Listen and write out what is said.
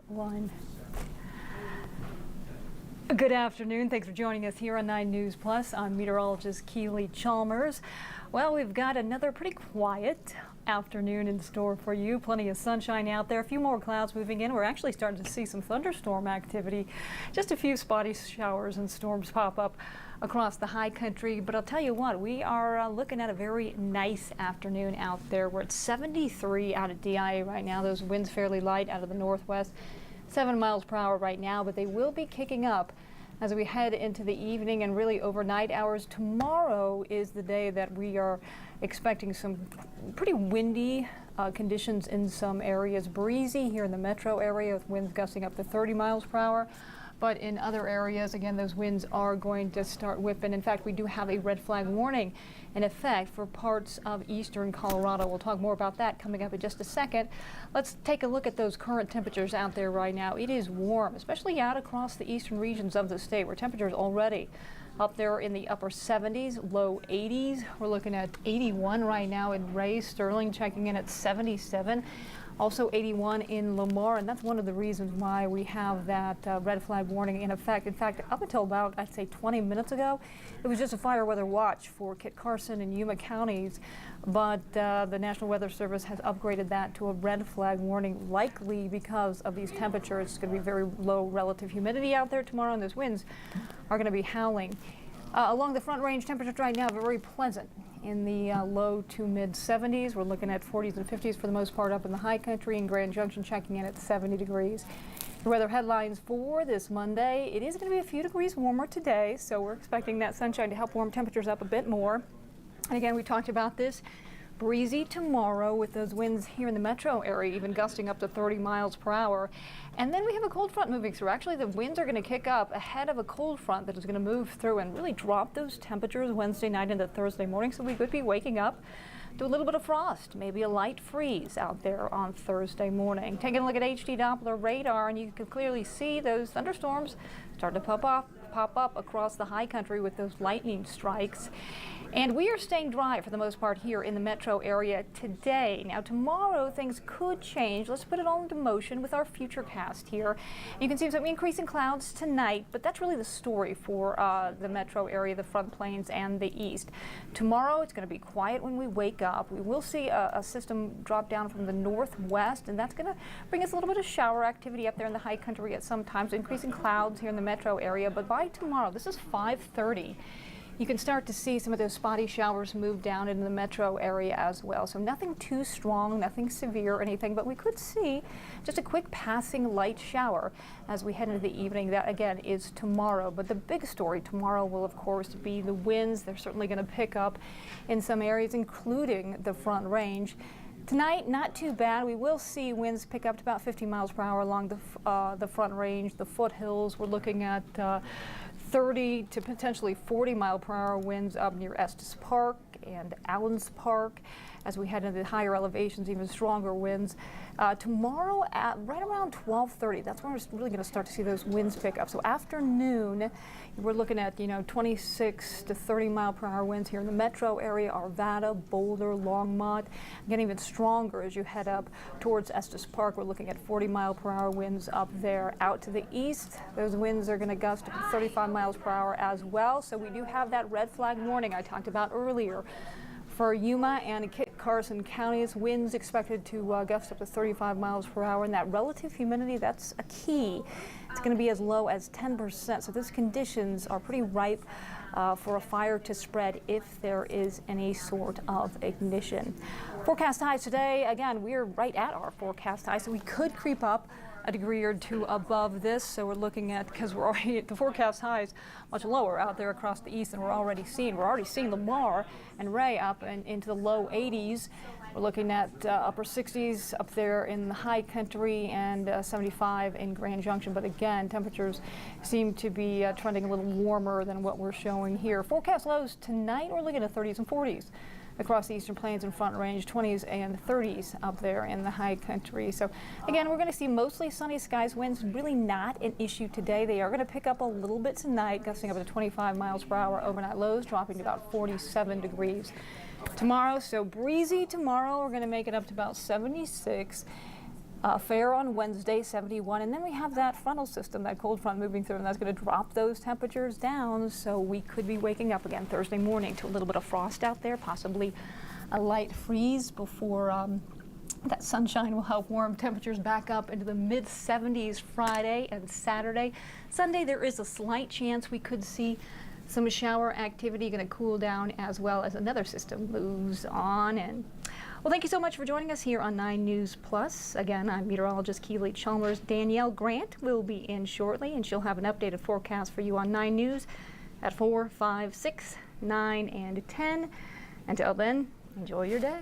One. Good afternoon. Thanks for joining us here on 9 News Plus. I'm meteorologist Keely Chalmers. Well, we've got another pretty quiet afternoon in store for you. Plenty of sunshine out there. A few more clouds moving in. We're actually starting to see some thunderstorm activity. Just a few spotty showers and storms pop up across the high country. But I'll tell you what, we are looking at a very nice afternoon out there. We're at 73 out at DIA right now. Those winds fairly light out of the northwest. 7 miles per hour right now, but they will be kicking up as we head into the evening and really overnight hours. Tomorrow is the day that we are expecting some pretty windy conditions in some areas. Breezy here in the metro area with winds gusting up to 30 miles per hour. But in other areas, again, those winds are going to start whipping. In fact, we do have a red flag warning in effect for parts of eastern Colorado. We'll talk more about that coming up in just a second. Let's take a look at those current temperatures out there right now. It is warm, especially out across the eastern regions of the state where temperatures already up there in the upper 70s, low 80s. We're looking at 81 right now in Ray, Sterling checking in at 77. Also 81 in Lamar, and that's one of the reasons why we have that red flag warning in effect. In fact, up until about, I'd say 20 minutes ago, it was just a fire weather watch for Kit Carson and Yuma counties, but the National Weather Service has upgraded that to a red flag warning, likely because of these temperatures. It's going to be very low relative humidity out there tomorrow, and those winds are going to be howling. Along the Front Range, temperatures right now very pleasant in the low to mid 70s. We're looking at 40s and 50s for the most part up in the high country, and Grand Junction checking in at 70 degrees. The weather headlines for this Monday: it is going to be a few degrees warmer today, so we're expecting that sunshine to help warm temperatures up a bit more. And again, we talked about this. Breezy tomorrow with those winds here in the metro area even gusting up to 30 miles per hour. And then we have a cold front moving through. Actually, the winds are going to kick up ahead of a cold front that is going to move through and really drop those temperatures Wednesday night into Thursday morning. So we could be waking up to a little bit of frost, maybe a light freeze out there on Thursday morning. Taking a look at HD Doppler radar, and you can clearly see those thunderstorms start to pop up across the high country with those lightning strikes. And we are staying dry for the most part here in the metro area today. Now tomorrow things could change. Let's put it all into motion with our futurecast here. You can see some increasing clouds tonight, but that's really the story for the metro area, the Front Plains and the east. Tomorrow it's going to be quiet when we wake up. We will see a system drop down from the northwest, and that's going to bring us a little bit of shower activity up there in the high country at some times, increasing clouds here in the metro area. But by tomorrow, this is 5:30. You can start to see some of those spotty showers move down into the metro area as well. So nothing too strong, nothing severe or anything, but we could see just a quick passing light shower as we head into the evening. That again is tomorrow. But the big story tomorrow will of course be the winds. They're certainly going to pick up in some areas, including the Front Range. Tonight, not too bad. We will see winds pick up to about 50 miles per hour along the Front Range, the foothills. We're looking at 30 to potentially 40 mile per hour winds up near Estes Park and Allens Park. As we head into the higher elevations, even stronger winds. Tomorrow at right around 12:30, that's when we're really going to start to see those winds pick up. So afternoon, we're looking at 26 to 30 mile per hour winds here in the metro area, Arvada, Boulder, Longmont. Again, even stronger as you head up towards Estes Park. We're looking at 40 mile per hour winds up there. Out to the east, those winds are going to gust up to 35 miles per hour as well. So we do have that red flag warning I talked about earlier. For Yuma and Kit Carson counties, winds expected to gust up to 35 miles per hour, and that relative humidity, that's a key. It's going to be as low as 10%, so those conditions are pretty ripe for a fire to spread if there is any sort of ignition. Forecast highs today, again, we're right at our forecast high, so we could creep up a degree or two above this. So we're looking at, because we're already at the forecast highs much lower out there across the east than we're already seeing Lamar and Ray up and into the low 80s. We're looking at upper 60s up there in the high country and 75 in Grand Junction. But again, temperatures seem to be trending a little warmer than what we're showing here. Forecast lows tonight, we're looking at 30s and 40s. Across the eastern plains and Front Range, 20s and 30s up there in the high country. So again, we're going to see mostly sunny skies. Winds really not an issue today. They are going to pick up a little bit tonight, gusting up to 25 miles per hour. Overnight lows dropping to about 47 degrees tomorrow. So breezy tomorrow. We're going to make it up to about 76. fair on Wednesday, 71, and then we have that frontal system, that cold front moving through, and that's going to drop those temperatures down, so we could be waking up again Thursday morning to a little bit of frost out there, possibly a light freeze before that sunshine will help warm temperatures back up into the mid-70s Friday and Saturday. Sunday, there is a slight chance we could see some shower activity, going to cool down as well as another system moves on in. Well, thank you so much for joining us here on 9 News Plus. Again, I'm meteorologist Keely Chalmers. Danielle Grant will be in shortly, and she'll have an updated forecast for you on 9 News at 4, 5, 6, 9, and 10. Until then, enjoy your day.